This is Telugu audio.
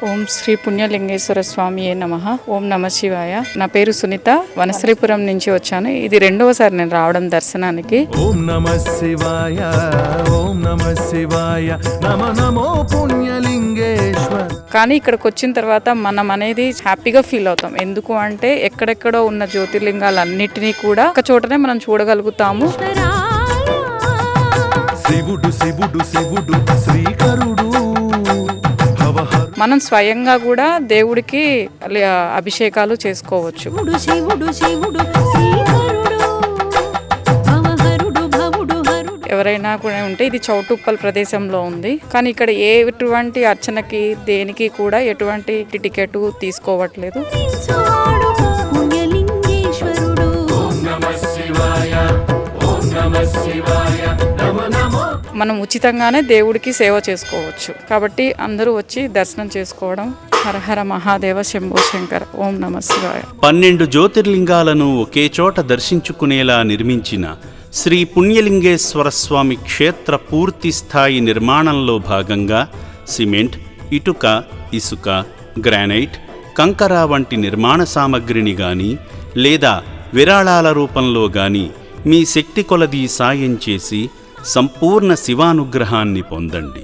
ఓం శ్రీ పుణ్యలింగేశ్వర స్వామియే నమః. ఓం నమ శివాయ. నా పేరు సునీత, వనశ్రీపురం నుంచి వచ్చాను. ఇది రెండవసారి నేను రావడం దర్శనానికి. ఓం నమ శివాయ, ఓం నమ శివాయ, నమ నమో పుణ్యలింగేశ్వర. కానీ ఇక్కడికి వచ్చిన తర్వాత మనం అనేది హ్యాపీగా ఫీల్ అవుతాం. ఎందుకు అంటే ఎక్కడెక్కడో ఉన్న జ్యోతిర్లింగాలన్నిటినీ కూడా ఒక చోటనే మనం చూడగలుగుతాము. శివుడు శివుడు శివుడు శ్రీకరుడు, మనం స్వయంగా కూడా దేవుడికి అభిషేకాలు చేసుకోవచ్చు. ఎవరైనా కూడా ఉంటే ఇది చౌటుప్పల్ ప్రదేశంలో ఉంది. కానీ ఇక్కడ ఎటువంటి అర్చనకి దేనికి కూడా ఎటువంటి టికెట్ తీసుకోవట్లేదు. మనం ఉచితంగానే దేవుడికి సేవ చేసుకోవచ్చు. కాబట్టి అందరూ వచ్చి దర్శనం చేసుకోవడం. హర హర మహాదేవ శంభో శంకర. ఓం నమ శివాయ. 12 జ్యోతిర్లింగాలను ఒకే చోట దర్శించుకునేలా నిర్మించిన శ్రీ పుణ్యలింగేశ్వర స్వామి క్షేత్ర పూర్తి స్థాయి నిర్మాణంలో భాగంగా సిమెంట్, ఇటుక, ఇసుక, గ్రానైట్, కంకర వంటి నిర్మాణ సామగ్రిని గాని లేదా విరాళాల రూపంలో గాని మీ శక్తి కొలది సాయం చేసి సంపూర్ణ శివానుగ్రహాన్ని పొందండి.